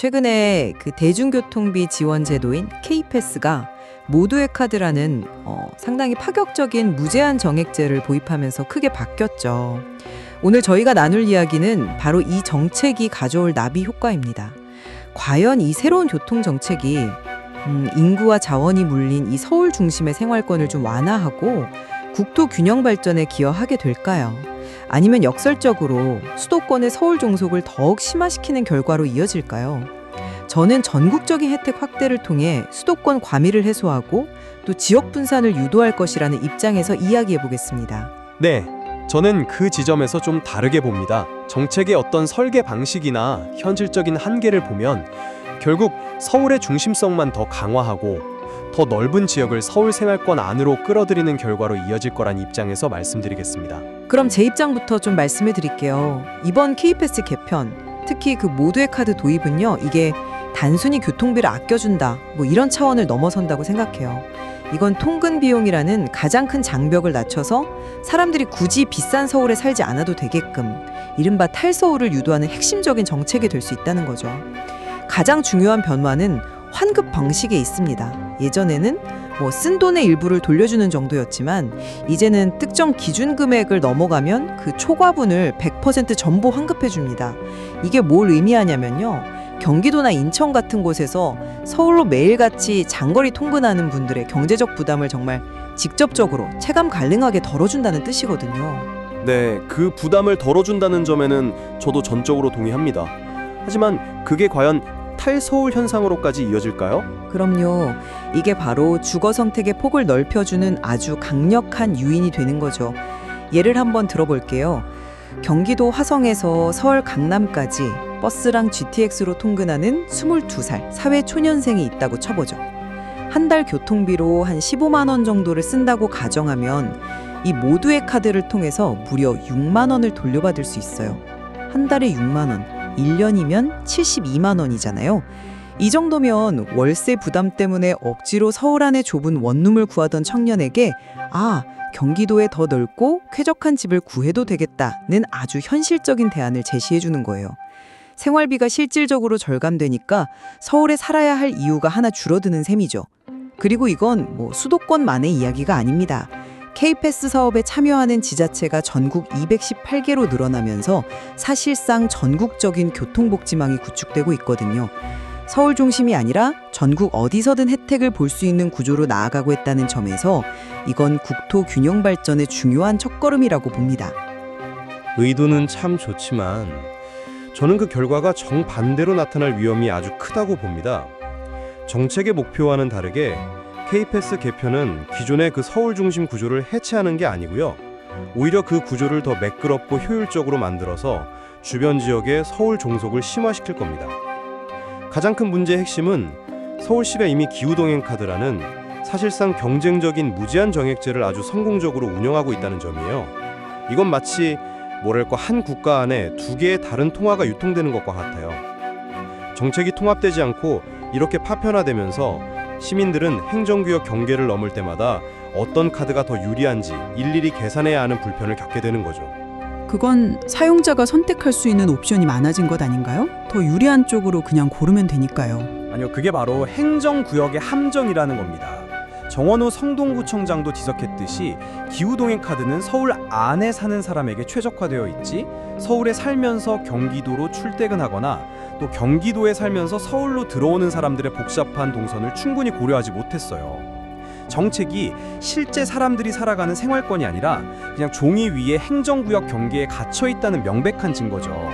최근에 그 대중교통비 지원 제도인 K패스가 모두의 카드라는 상당히 파격적인 무제한 정액제를 도입하면서 크게 바뀌었죠. 오늘 저희가 나눌 이야기는 바로 이 정책이 가져올 나비 효과입니다. 과연 이 새로운 교통 정책이 인구와 자원이 물린 이 서울 중심의 생활권을 좀 완화하고 국토 균형 발전에 기여하게 될까요? 아니면 역설적으로 수도권의 서울 종속을 더욱 심화시키는 결과로 이어질까요? 저는 전국적인 혜택 확대를 통해 수도권 과밀을 해소하고 또 지역 분산을 유도할 것이라는 입장에서 이야기해 보겠습니다. 네, 저는 그 지점에서 좀 다르게 봅니다. 정책의 어떤 설계 방식이나 현실적인 한계를 보면 결국 서울의 중심성만 더 강화하고 더 넓은 지역을 서울 생활권 안으로 끌어들이는 결과로 이어질 거란 입장에서 말씀드리겠습니다. 그럼 제 입장부터 좀 말씀해 드릴게요. 이번 K패스 개편, 특히 그 모두의 카드 도입은요, 이게 단순히 교통비를 아껴준다, 이런 차원을 넘어선다고 생각해요. 이건 통근 비용이라는 가장 큰 장벽을 낮춰서 사람들이 굳이 비싼 서울에 살지 않아도 되게끔 이른바 탈서울을 유도하는 핵심적인 정책이 될 수 있다는 거죠. 가장 중요한 변화는 환급 방식에 있습니다. 예전에는 쓴 돈의 일부를 돌려주는 정도였지만 이제는 특정 기준 금액을 넘어가면 그 초과분을 100% 전부 환급해 줍니다. 이게 뭘 의미하냐면요. 경기도나 인천 같은 곳에서 서울로 매일같이 장거리 통근하는 분들의 경제적 부담을 정말 직접적으로 체감 가능하게 덜어준다는 뜻이거든요. 네, 그 부담을 덜어준다는 점에는 저도 전적으로 동의합니다. 하지만 그게 과연 탈서울 현상으로까지 이어질까요? 그럼요. 이게 바로 주거 선택의 폭을 넓혀주는 아주 강력한 요인이 되는 거죠. 예를 한번 들어볼게요. 경기도 화성에서 서울 강남까지 버스랑 GTX로 통근하는 22살 사회 초년생이 있다고 쳐보죠. 한 달 교통비로 한 15만 원 정도를 쓴다고 가정하면 이 모두의 카드를 통해서 무려 6만 원을 돌려받을 수 있어요. 한 달에 6만 원, 1년이면 72만 원이잖아요. 이 정도면 월세 부담 때문에 억지로 서울 안에 좁은 원룸을 구하던 청년에게 경기도에 더 넓고 쾌적한 집을 구해도 되겠다는 아주 현실적인 대안을 제시해 주는 거예요. 생활비가 실질적으로 절감되니까 서울에 살아야 할 이유가 하나 줄어드는 셈이죠. 그리고 이건 수도권만의 이야기가 아닙니다. K패스 사업에 참여하는 지자체가 전국 218개로 늘어나면서 사실상 전국적인 교통복지망이 구축되고 있거든요. 서울 중심이 아니라 전국 어디서든 혜택을 볼 수 있는 구조로 나아가고 있다는 점에서 이건 국토 균형 발전의 중요한 첫걸음이라고 봅니다. 의도는 참 좋지만 저는 그 결과가 정반대로 나타날 위험이 아주 크다고 봅니다. 정책의 목표와는 다르게 K패스 개편은 기존의 그 서울 중심 구조를 해체하는 게 아니고요. 오히려 그 구조를 더 매끄럽고 효율적으로 만들어서 주변 지역의 서울 종속을 심화시킬 겁니다. 가장 큰 문제의 핵심은 서울시가 이미 기후동행 카드라는 사실상 경쟁적인 무제한 정액제를 아주 성공적으로 운영하고 있다는 점이에요. 이건 마치 한 국가 안에 두 개의 다른 통화가 유통되는 것과 같아요. 정책이 통합되지 않고 이렇게 파편화되면서 시민들은 행정구역 경계를 넘을 때마다 어떤 카드가 더 유리한지 일일이 계산해야 하는 불편을 겪게 되는 거죠. 그건 사용자가 선택할 수 있는 옵션이 많아진 것 아닌가요? 더 유리한 쪽으로 그냥 고르면 되니까요. 아니요, 그게 바로 행정구역의 함정이라는 겁니다. 정원호 성동구청장도 지적했듯이 기후동행 카드는 서울 안에 사는 사람에게 최적화되어 있지 서울에 살면서 경기도로 출퇴근하거나 또 경기도에 살면서 서울로 들어오는 사람들의 복잡한 동선을 충분히 고려하지 못했어요. 정책이 실제 사람들이 살아가는 생활권이 아니라 그냥 종이 위에 행정구역 경계에 갇혀 있다는 명백한 증거죠.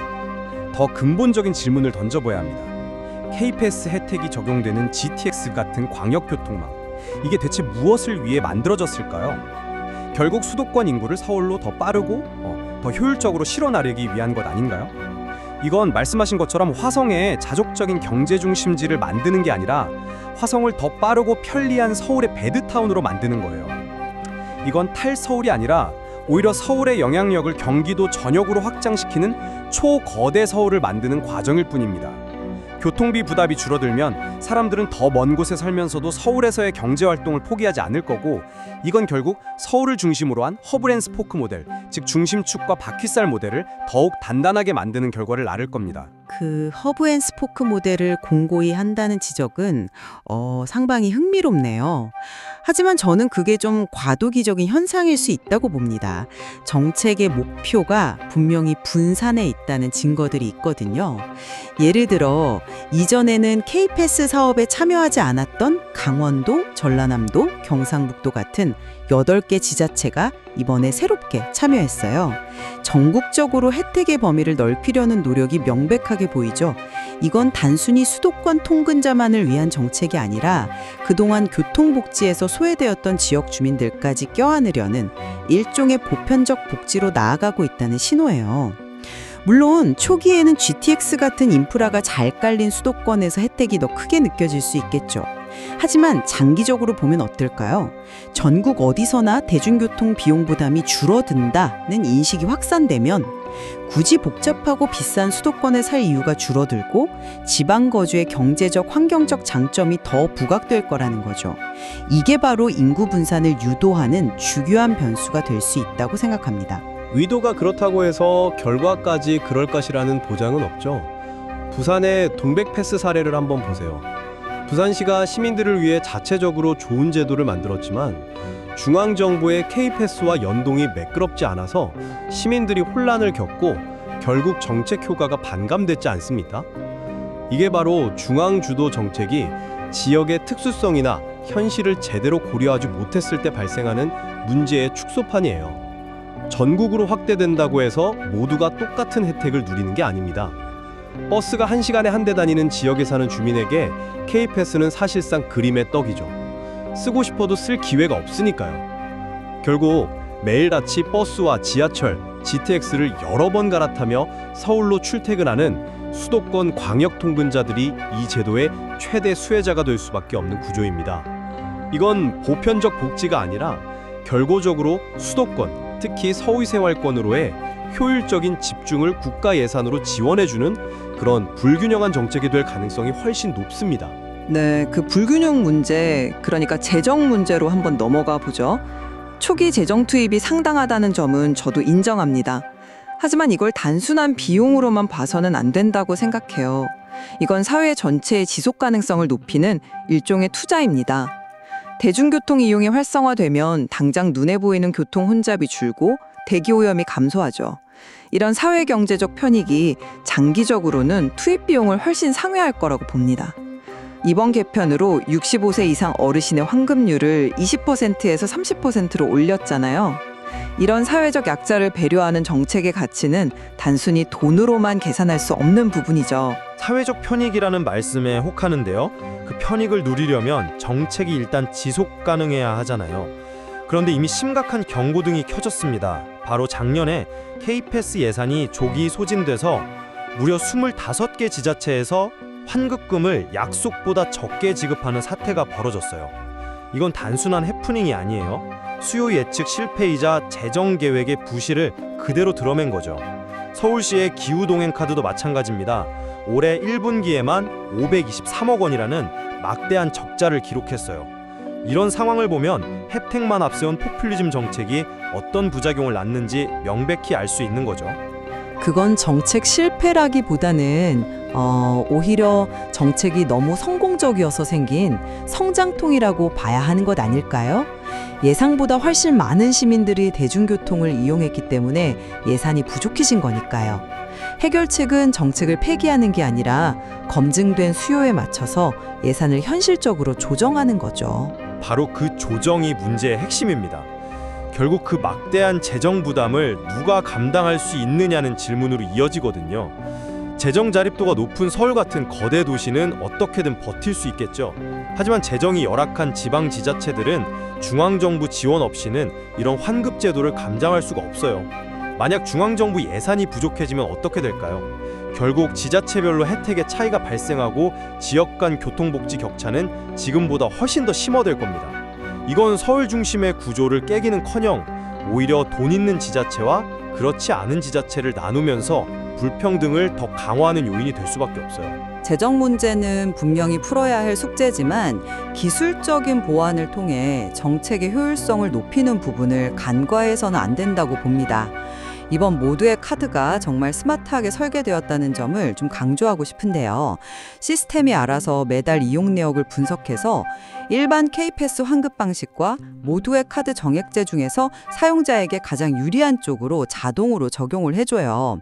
더 근본적인 질문을 던져봐야 합니다. K패스 혜택이 적용되는 GTX 같은 광역교통망, 이게 대체 무엇을 위해 만들어졌을까요? 결국 수도권 인구를 서울로 더 빠르고 더 효율적으로 실어나르기 위한 것 아닌가요? 이건 말씀하신 것처럼 화성에 자족적인 경제 중심지를 만드는 게 아니라 화성을 더 빠르고 편리한 서울의 배드타운으로 만드는 거예요. 이건 탈서울이 아니라 오히려 서울의 영향력을 경기도 전역으로 확장시키는 초거대 서울을 만드는 과정일 뿐입니다. 교통비 부담이 줄어들면 사람들은 더 먼 곳에 살면서도 서울에서의 경제활동을 포기하지 않을 거고, 이건 결국 서울을 중심으로 한 허브앤스포크 모델, 즉 중심축과 바퀴살 모델을 더욱 단단하게 만드는 결과를 낳을 겁니다. 그 허브 앤 스포크 모델을 공고히 한다는 지적은 상당히 흥미롭네요. 하지만 저는 그게 좀 과도기적인 현상일 수 있다고 봅니다. 정책의 목표가 분명히 분산에 있다는 증거들이 있거든요. 예를 들어 이전에는 K-패스 사업에 참여하지 않았던 강원도, 전라남도, 경상북도 같은 8개 지자체가 이번에 새롭게 참여했어요. 전국적으로 혜택의 범위를 넓히려는 노력이 명백하게 보이죠. 이건 단순히 수도권 통근자만을 위한 정책이 아니라 그동안 교통복지에서 소외되었던 지역 주민들까지 껴안으려는 일종의 보편적 복지로 나아가고 있다는 신호예요. 물론 초기에는 GTX 같은 인프라가 잘 깔린 수도권에서 혜택이 더 크게 느껴질 수 있겠죠. 하지만 장기적으로 보면 어떨까요? 전국 어디서나 대중교통 비용 부담이 줄어든다는 인식이 확산되면 굳이 복잡하고 비싼 수도권에 살 이유가 줄어들고 지방 거주의 경제적, 환경적 장점이 더 부각될 거라는 거죠. 이게 바로 인구 분산을 유도하는 중요한 변수가 될 수 있다고 생각합니다. 의도가 그렇다고 해서 결과까지 그럴 것이라는 보장은 없죠. 부산의 동백패스 사례를 한번 보세요. 부산시가 시민들을 위해 자체적으로 좋은 제도를 만들었지만 중앙정부의 K패스와 연동이 매끄럽지 않아서 시민들이 혼란을 겪고 결국 정책 효과가 반감됐지 않습니까? 이게 바로 중앙주도 정책이 지역의 특수성이나 현실을 제대로 고려하지 못했을 때 발생하는 문제의 축소판이에요. 전국으로 확대된다고 해서 모두가 똑같은 혜택을 누리는 게 아닙니다. 버스가 1시간에 한 대 다니는 지역에 사는 주민에게 K패스는 사실상 그림의 떡이죠. 쓰고 싶어도 쓸 기회가 없으니까요. 결국 매일같이 버스와 지하철, GTX를 여러 번 갈아타며 서울로 출퇴근하는 수도권 광역 통근자들이 이 제도의 최대 수혜자가 될 수밖에 없는 구조입니다. 이건 보편적 복지가 아니라 결과적으로 수도권, 특히 서울생활권으로의 효율적인 집중을 국가 예산으로 지원해주는 그런 불균형한 정책이 될 가능성이 훨씬 높습니다. 네, 그 불균형 문제, 그러니까 재정 문제로 한번 넘어가 보죠. 초기 재정 투입이 상당하다는 점은 저도 인정합니다. 하지만 이걸 단순한 비용으로만 봐서는 안 된다고 생각해요. 이건 사회 전체의 지속 가능성을 높이는 일종의 투자입니다. 대중교통 이용이 활성화되면 당장 눈에 보이는 교통 혼잡이 줄고 대기 오염이 감소하죠. 이런 사회경제적 편익이 장기적으로는 투입 비용을 훨씬 상회할 거라고 봅니다. 이번 개편으로 65세 이상 어르신의 환급률을 20%에서 30%로 올렸잖아요. 이런 사회적 약자를 배려하는 정책의 가치는 단순히 돈으로만 계산할 수 없는 부분이죠. 사회적 편익이라는 말씀에 혹하는데요. 그 편익을 누리려면 정책이 일단 지속 가능해야 하잖아요. 그런데 이미 심각한 경고등이 켜졌습니다. 바로 작년에 K패스 예산이 조기 소진돼서 무려 25개 지자체에서 환급금을 약속보다 적게 지급하는 사태가 벌어졌어요. 이건 단순한 해프닝이 아니에요. 수요 예측 실패이자 재정 계획의 부실을 그대로 드러낸 거죠. 서울시의 기후동행 카드도 마찬가지입니다. 올해 1분기에만 523억 원이라는 막대한 적자를 기록했어요. 이런 상황을 보면 혜택만 앞세운 포퓰리즘 정책이 어떤 부작용을 낳는지 명백히 알 수 있는 거죠. 그건 정책 실패라기보다는 오히려 정책이 너무 성공적이어서 생긴 성장통이라고 봐야 하는 것 아닐까요? 예상보다 훨씬 많은 시민들이 대중교통을 이용했기 때문에 예산이 부족해진 거니까요. 해결책은 정책을 폐기하는 게 아니라 검증된 수요에 맞춰서 예산을 현실적으로 조정하는 거죠. 바로 그 조정이 문제의 핵심입니다. 결국 그 막대한 재정 부담을 누가 감당할 수 있느냐는 질문으로 이어지거든요. 재정 자립도가 높은 서울 같은 거대 도시는 어떻게든 버틸 수 있겠죠. 하지만 재정이 열악한 지방 지자체들은 중앙정부 지원 없이는 이런 환급 제도를 감당할 수가 없어요. 만약 중앙정부 예산이 부족해지면 어떻게 될까요? 결국 지자체별로 혜택의 차이가 발생하고 지역 간 교통복지 격차는 지금보다 훨씬 더 심화될 겁니다. 이건 서울 중심의 구조를 깨기는커녕 오히려 돈 있는 지자체와 그렇지 않은 지자체를 나누면서 불평등을 더 강화하는 요인이 될 수밖에 없어요. 재정 문제는 분명히 풀어야 할 숙제지만 기술적인 보완을 통해 정책의 효율성을 높이는 부분을 간과해서는 안 된다고 봅니다. 이번 모두의 카드가 정말 스마트하게 설계되었다는 점을 좀 강조하고 싶은데요. 시스템이 알아서 매달 이용 내역을 분석해서 일반 K패스 환급 방식과 모두의 카드 정액제 중에서 사용자에게 가장 유리한 쪽으로 자동으로 적용을 해줘요.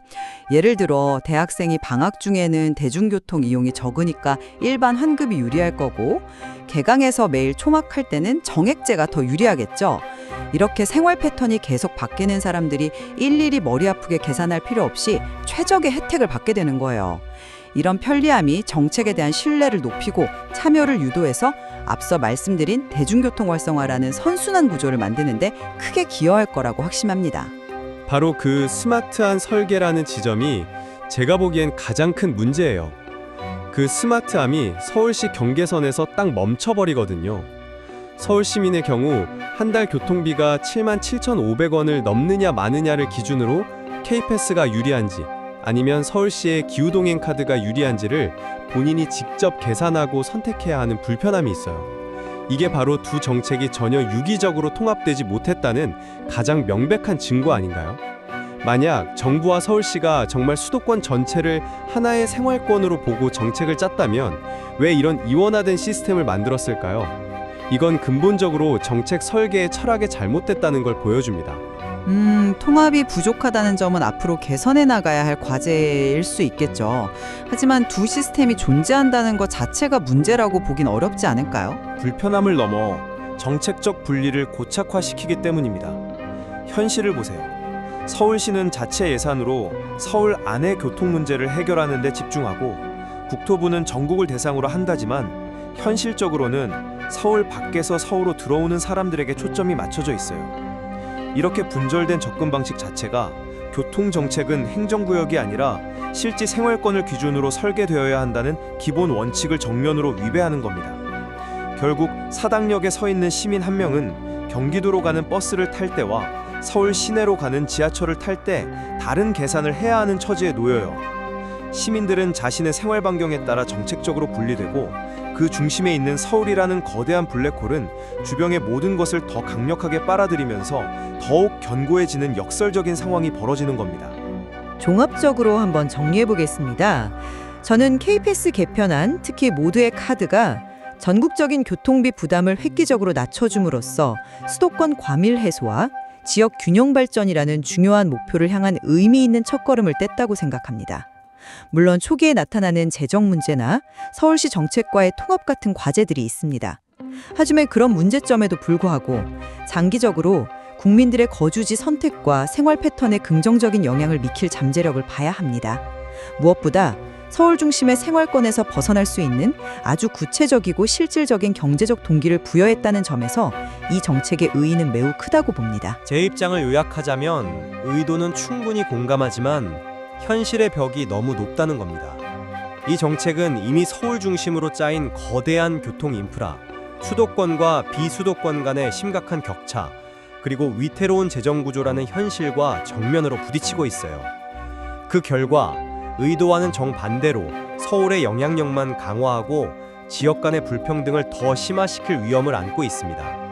예를 들어 대학생이 방학 중에는 대중교통 이용이 적으니까 일반 환급이 유리할 거고, 개강해서 매일 초막할 때는 정액제가 더 유리하겠죠. 이렇게 생활 패턴이 계속 바뀌는 사람들이 일일이 머리 아프게 계산할 필요 없이 최적의 혜택을 받게 되는 거예요. 이런 편리함이 정책에 대한 신뢰를 높이고 참여를 유도해서 앞서 말씀드린 대중교통 활성화라는 선순환 구조를 만드는데 크게 기여할 거라고 확신합니다. 바로 그 스마트한 설계라는 지점이 제가 보기엔 가장 큰 문제예요. 그 스마트함이 서울시 경계선에서 딱 멈춰버리거든요. 서울 시민의 경우 한 달 교통비가 77,500원을 넘느냐 마느냐를 기준으로 K패스가 유리한지 아니면 서울시의 기후동행 카드가 유리한지를 본인이 직접 계산하고 선택해야 하는 불편함이 있어요. 이게 바로 두 정책이 전혀 유기적으로 통합되지 못했다는 가장 명백한 증거 아닌가요? 만약 정부와 서울시가 정말 수도권 전체를 하나의 생활권으로 보고 정책을 짰다면 왜 이런 이원화된 시스템을 만들었을까요? 이건 근본적으로 정책 설계의 철학이 잘못됐다는 걸 보여줍니다. 통합이 부족하다는 점은 앞으로 개선해 나가야 할 과제일 수 있겠죠. 하지만 두 시스템이 존재한다는 것 자체가 문제라고 보긴 어렵지 않을까요? 불편함을 넘어 정책적 분리를 고착화시키기 때문입니다. 현실을 보세요. 서울시는 자체 예산으로 서울 안의 교통 문제를 해결하는 데 집중하고 국토부는 전국을 대상으로 한다지만 현실적으로는 서울 밖에서 서울로 들어오는 사람들에게 초점이 맞춰져 있어요. 이렇게 분절된 접근 방식 자체가 교통정책은 행정구역이 아니라 실제 생활권을 기준으로 설계되어야 한다는 기본 원칙을 정면으로 위배하는 겁니다. 결국 사당역에 서 있는 시민 한 명은 경기도로 가는 버스를 탈 때와 서울 시내로 가는 지하철을 탈 때 다른 계산을 해야 하는 처지에 놓여요. 시민들은 자신의 생활 반경에 따라 정책적으로 분리되고 그 중심에 있는 서울이라는 거대한 블랙홀은 주변의 모든 것을 더 강력하게 빨아들이면서 더욱 견고해지는 역설적인 상황이 벌어지는 겁니다. 종합적으로 한번 정리해 보겠습니다. 저는 K패스 개편안, 특히 모두의 카드가 전국적인 교통비 부담을 획기적으로 낮춰줌으로써 수도권 과밀 해소와 지역 균형 발전이라는 중요한 목표를 향한 의미 있는 첫걸음을 뗐다고 생각합니다. 물론 초기에 나타나는 재정 문제나 서울시 정책과의 통합 같은 과제들이 있습니다. 하지만 그런 문제점에도 불구하고 장기적으로 국민들의 거주지 선택과 생활 패턴에 긍정적인 영향을 미칠 잠재력을 봐야 합니다. 무엇보다 서울 중심의 생활권에서 벗어날 수 있는 아주 구체적이고 실질적인 경제적 동기를 부여했다는 점에서 이 정책의 의의는 매우 크다고 봅니다. 제 입장을 요약하자면 의도는 충분히 공감하지만 현실의 벽이 너무 높다는 겁니다. 이 정책은 이미 서울 중심으로 짜인 거대한 교통 인프라, 수도권과 비수도권 간의 심각한 격차, 그리고 위태로운 재정 구조라는 현실과 정면으로 부딪히고 있어요. 그 결과 의도와는 정반대로 서울의 영향력만 강화하고 지역 간의 불평등을 더 심화시킬 위험을 안고 있습니다.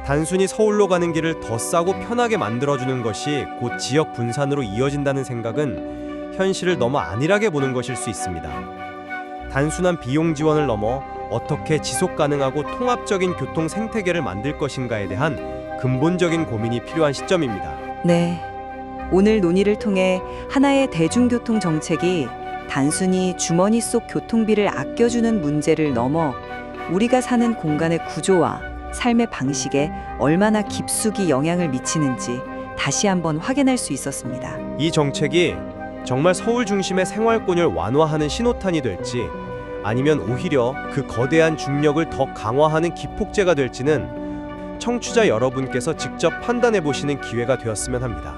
단순히 서울로 가는 길을 더 싸고 편하게 만들어주는 것이 곧 지역 분산으로 이어진다는 생각은 현실을 너무 안일하게 보는 것일 수 있습니다. 단순한 비용 지원을 넘어 어떻게 지속 가능하고 통합적인 교통 생태계를 만들 것인가에 대한 근본적인 고민이 필요한 시점입니다. 네, 오늘 논의를 통해 하나의 대중교통 정책이 단순히 주머니 속 교통비를 아껴주는 문제를 넘어 우리가 사는 공간의 구조와 삶의 방식에 얼마나 깊숙이 영향을 미치는지 다시 한번 확인할 수 있었습니다. 이 정책이 정말 서울 중심의 생활권을 완화하는 신호탄이 될지 아니면 오히려 그 거대한 중력을 더 강화하는 기폭제가 될지는 청취자 여러분께서 직접 판단해 보시는 기회가 되었으면 합니다.